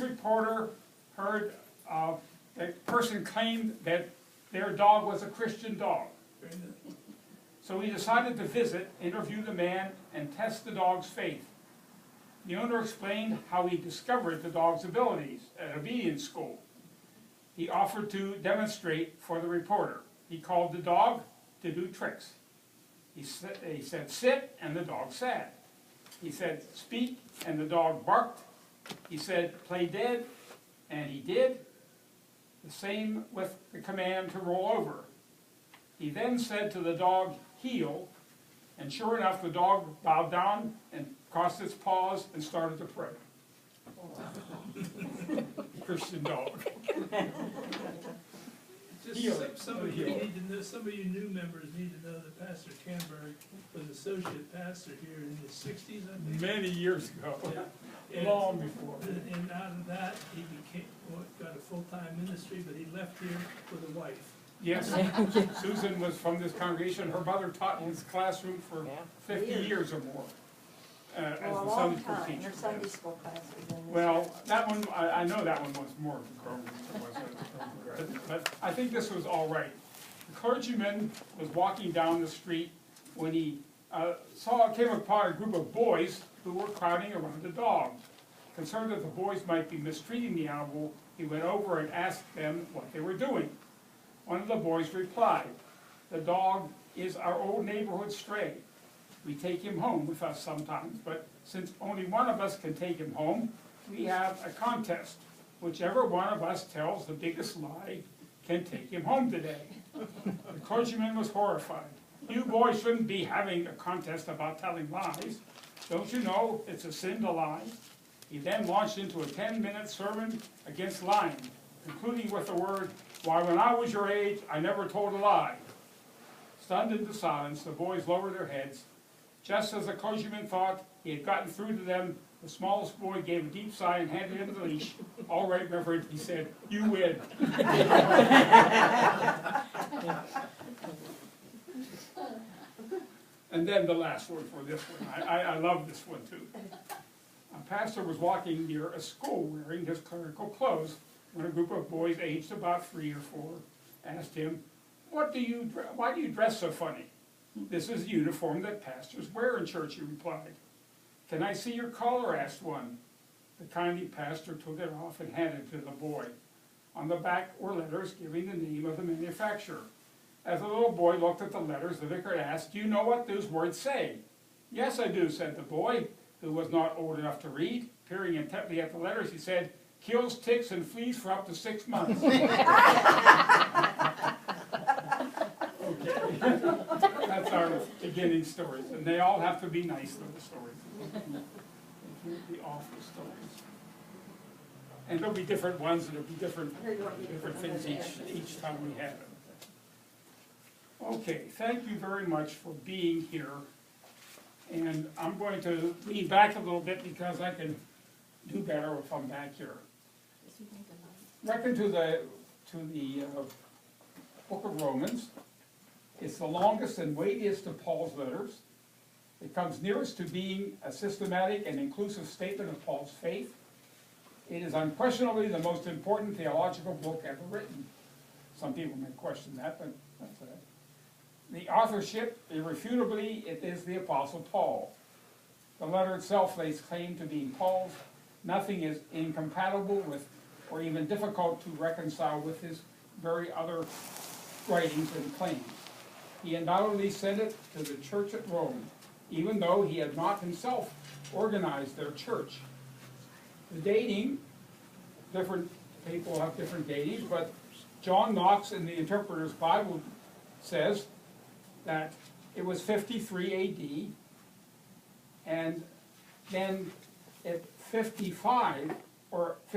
news reporter heard the person claimed that their dog was a Christian dog. So he decided to visit, interview the man, and test the dog's faith. The owner explained how he discovered the dog's abilities at obedience school. He offered to demonstrate for the reporter. He called the dog to do tricks. He said, sit, and the dog sat. He said, speak, and the dog barked. He said, play dead, and he did. The same with the command to roll over. He then said to the dog, heel, and sure enough, the dog bowed down and crossed its paws and started to pray. Christian dog. Just some of you need to know, some of you new members need to know that Pastor Canberg was associate pastor here in the 60s, I think. Many years ago, Yeah. long before. And out of that, he got a full-time ministry, but he left here with a wife. Yes, Susan was from this congregation. Her mother taught in this classroom for 50 years or more as Well, a a long Sunday school time. teacher. Her Sunday school class was in this. Well, that one, I know that one was more of a program than it was but I think this was all right. The clergyman was walking down the street when he came upon a group of boys who were crowding around the dog. Concerned that the boys might be mistreating the animal, he went over and asked them what they were doing. One of the boys replied, the dog is our old neighborhood stray. We take him home with us sometimes, but since only one of us can take him home, we have a contest. Whichever one of us tells the biggest lie can take him home today. The clergyman was horrified. You boys shouldn't be having a contest about telling lies. Don't you know it's a sin to lie? He then launched into a 10-minute sermon against lying, concluding with the word, why, when I was your age, I never told a lie. Stunned into silence, the boys lowered their heads. Just as the clergyman thought he had gotten through to them, the smallest boy gave a deep sigh and handed him the leash. All right, Reverend, he said, you win. And then the last one for this one. I love this one too. A pastor was walking near a school wearing his clerical clothes when a group of boys aged about 3 or 4 asked him, why do you dress so funny? This is the uniform that pastors wear in church, he replied. Can I see your collar? Asked one. The kindly pastor took it off and handed it to the boy. On the back were letters giving the name of the manufacturer. As the little boy looked at the letters, the vicar asked, do you know what those words say? Yes, I do, said the boy, who was not old enough to read. Peering intently at the letters, he said, kills ticks and fleas for up to 6 months. Okay. That's our beginning stories. And they all have to be nice little stories. They can't be awful stories. And there'll be different ones, and there'll be different things each time we have it. Okay, thank you very much for being here. And I'm going to lean back a little bit because I can do better if I'm back here. Reckon to the book of Romans. It's the longest and weightiest of Paul's letters. It comes nearest to being a systematic and inclusive statement of Paul's faith. It is unquestionably the most important theological book ever written. Some people may question that, but that's it. The authorship, irrefutably, it is the Apostle Paul. The letter itself lays claim to being Paul's. Nothing is incompatible with or even difficult to reconcile with his very other writings and claims. He undoubtedly sent it to the church at Rome, even though he had not himself organized their church. The dating, different people have different datings, but John Knox in the Interpreter's Bible says that it was 53 AD, and then at 55, or